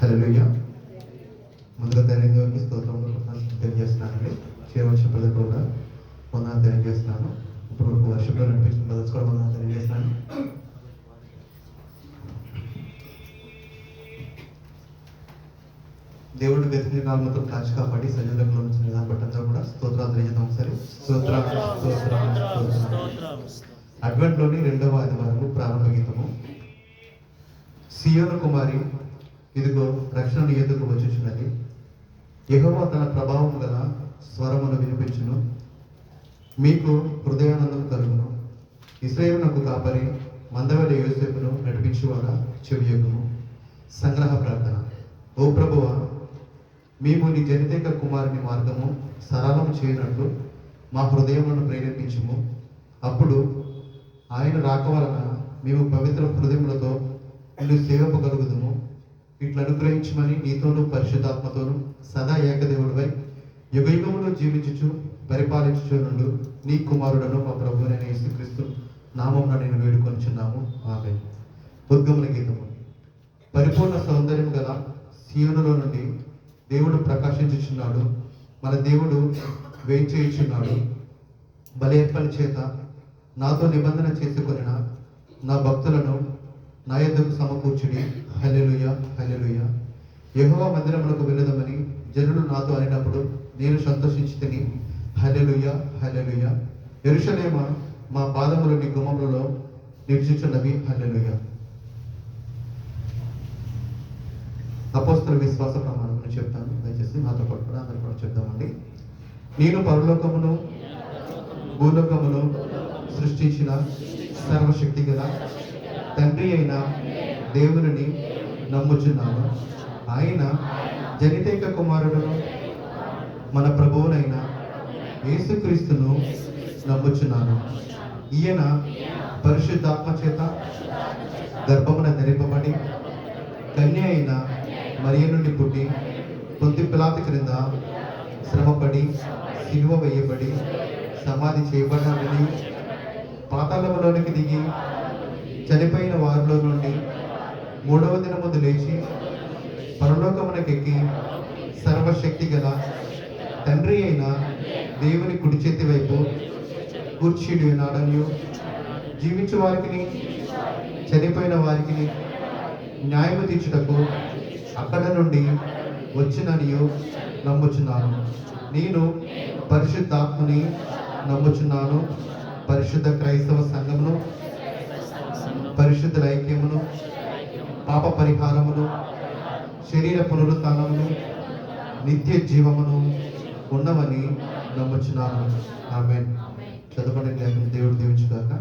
హల్లెలూయా. ముందుగా దేవునికి స్తోత్రములు తెలియజేస్తున్నానండి. చేయవలసిన ప్రజలు కూడా వందనాలు తెలియజేస్తున్నాను. ఇప్పుడు వర్షంలో నడిపించిన బ్రదర్స్ కూడా వందనాలు తెలియజేస్తున్నాను. దేవుడు వెతికిన కాలంతో కాచి కాపాడి సజీవంలో ఉంచిన విధానం బట్టంతా కూడా స్తోత్రాలు తెలియజేద్దాం. ఒకసారి అడ్వెంట్లోని 2వ ఆదివారము ప్రారంభ గీతము. సియోను కుమారి, ఇదిగో రక్షణ నీ యొద్దకు వచ్చుచున్నది. యెహోవా తన ప్రభావం గల స్వరమును వినిపించును. మీకు హృదయానందం కలుగును. ఇశ్రాయేలునకు కాపరి, మందవెల యోసేపును నడిపించువాడా చెవియొగ్గుము. సంగ్రహ ప్రార్థన. ఓ ప్రభువా, మేము నీ జనితేక కుమారుని మార్గము సరళము చేయనట్లు మా హృదయములను ప్రేరేపించుము. అప్పుడు ఆయన రాక వలన మేము పవిత్ర హృదయములతో నిన్ను సేవింపగలుగుదుము. ఇట్లా అనుగ్రహించమని నీతోనూ పరిశుద్ధాత్మతోనూ సదా ఏకదేవుడివై యుగయుగములో జీవించుచు పరిపాలించుచునుండు నీ కుమారుడను మా ప్రభువైన యేసుక్రీస్తు నామమున నేను వేడుకొనుచున్నాము. ఆమేన్. ఉద్గమన గీతము. పరిపూర్ణ సౌందర్యం గల సీయోనులో నుండి దేవుడు ప్రకాశించుచున్నాడు. మన దేవుడు వేయించేయుచున్నాడు. బలియర్పణ చేత నాతో నిబంధన చేసుకొనిన నా భక్తులను నా యొద్దకు సమకూర్చుడి. హల్లెలూయా, హల్లెలూయా. యెహోవా మందిరములకు వెళ్ళదమని జనులు నాతో అనినప్పుడు నేను సంతోషించితిని. హల్లెలూయా, హల్లెలూయా. యెరూషలేమా, మా పాదములు నీ గుమ్మములలో నిలిచుచున్నవి. హల్లెలూయా. అపోస్తల విశ్వాస ప్రమాణం చెప్తాను, దయచేసి నాతో పాటు కూడా అందరూ కూడా చెప్తామండి. నేను పరలోకమును భూలోకమును సృష్టించిన సర్వశక్తి గల తండ్రి అయిన దేవుని నమ్ముచున్నాను. ఆయన జనితేక కుమారుడును మన ప్రభువునైన యేసుక్రీస్తును నమ్ముచున్నాను. ఈయన పరిశుద్ధాత్మ చేత గర్భమున ధరింపబడి కన్య అయిన మరియ నుండి పుట్టి పొంతి పిలాతు క్రింద శ్రమపడి సిలువ వేయబడి సమాధి చేయబడినని పాతాళములోనికి దిగి చనిపోయిన వారిలో నుండి 3వ దినముందు లేచి పరలోకమునకెక్కి సర్వశక్తి గల తండ్రి అయిన దేవుని కుడి చేతి వైపు కూర్చుండి ఉన్నాడనియు, జీవించు వారికి చనిపోయిన వారికి న్యాయము తీర్చుటకు అక్కడ నుండి వచ్చిననియు నమ్ముచున్నాను. నేను పరిశుద్ధాత్మని నమ్ముచున్నాను. పరిశుద్ధ క్రైస్తవ సంఘమును, పరిశుద్ధ ఐక్యమును, పాప పరిహారమును, శరీర పునరుత్థానమును, నిత్య జీవమును ఉన్నవని నమ్ముచున్నాను. ఆమేన్. చదవబడిన దేవుడు దీవించుగాక.